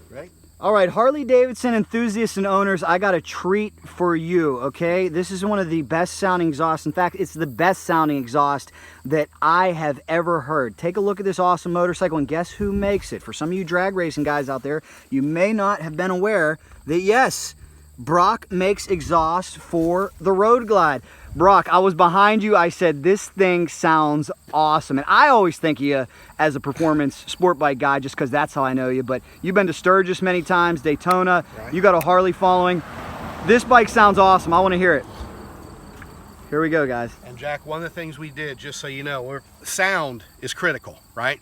Right? All right, Harley Davidson enthusiasts and owners, I got a treat for you, okay? This is one of the best sounding exhausts. In fact, it's the best sounding exhaust that I have ever heard. Take a look at this awesome motorcycle and guess who makes it? For some of you drag racing guys out there, you may not have been aware that yes, Brock makes exhaust for the Road Glide. Brock, I was behind you. I said, this thing sounds awesome. And I always think of you as a performance sport bike guy just because that's how I know you. But you've been to Sturgis many times, Daytona. Right. You got a Harley following. This bike sounds awesome. I want to hear it. Here we go, guys. And Jack, one of the things we did, just so you know, sound is critical, right?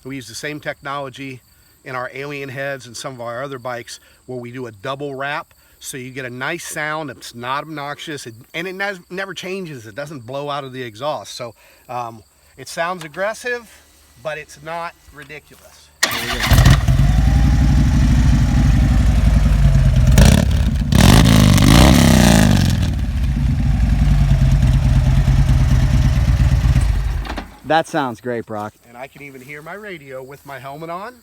We use the same technology in our Alien heads and some of our other bikes where we do a double wrap. So you get a nice sound. It's not obnoxious, and it never changes. It doesn't blow out of the exhaust. So it sounds aggressive, but it's not ridiculous. That sounds great, Brock. And I can even hear my radio with my helmet on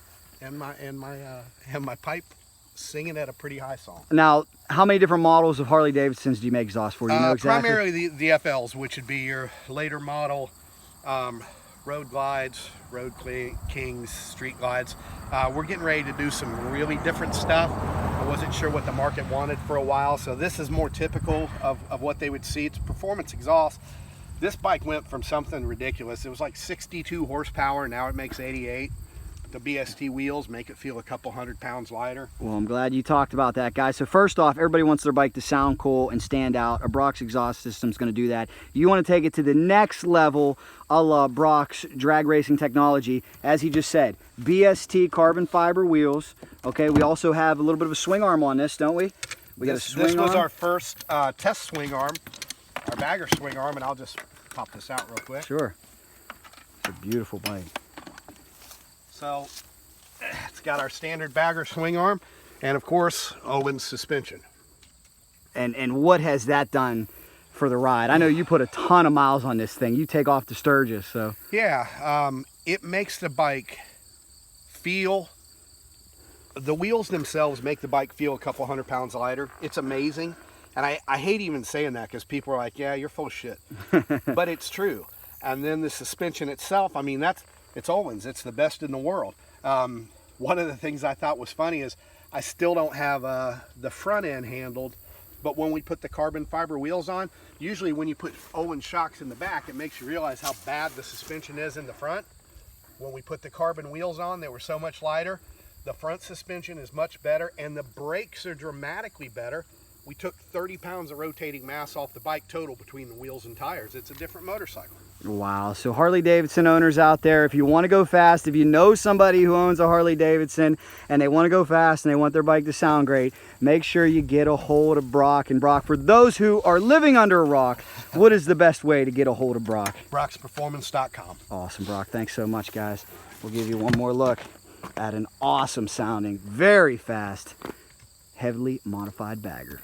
and my pipe singing at a pretty high song. Now, how many different models of Harley Davidsons do you make exhaust for? Do you know exactly? Primarily the FLs, which would be your later model road glides, road kings, street glides. We're getting ready to do some really different stuff. I wasn't sure what the market wanted for a while, so this is more typical of what they would see. It's performance exhaust. This bike went from something ridiculous. It was like 62 horsepower, now it makes 88. The BST wheels make it feel a couple 100 pounds lighter. Well, I'm glad you talked about that, guys. So first off, everybody wants their bike to sound cool and stand out. A Brock's exhaust system is going to do that. You want to take it to the next level a la Brock's drag racing technology. As he just said, BST carbon fiber wheels. Okay, we also have a little bit of a swing arm on this, don't we? We got a swing arm. This was our first test swing arm, our bagger swing arm, and I'll just pop this out real quick. Sure. It's a beautiful bike. So it's got our standard bagger swing arm and of course Owen's suspension. And what has that done for the ride? I know you put a ton of miles on this thing. You take off to Sturgis, so. Yeah, it makes the bike feel, the wheels themselves make the bike feel a couple 100 pounds lighter. It's amazing. And I hate even saying that because people are like, yeah, you're full of shit. But it's true. And then the suspension itself, I mean, it's Owen's. It's the best in the world. One of the things I thought was funny is I still don't have the front end handled, but when we put the carbon fiber wheels on, usually when you put Owen shocks in the back, it makes you realize how bad the suspension is in the front. When we put the carbon wheels on, they were so much lighter. The front suspension is much better, and the brakes are dramatically better. We took 30 pounds of rotating mass off the bike total between the wheels and tires. It's a different motorcycle. Wow. So Harley Davidson owners out there, if you want to go fast, if you know somebody who owns a Harley Davidson and they want to go fast and they want their bike to sound great, make sure you get a hold of Brock. And Brock, for those who are living under a rock, what is the best way to get a hold of Brock? BrocksPerformance.com. Awesome, Brock. Thanks so much, guys. We'll give you one more look at an awesome sounding, very fast, heavily modified bagger.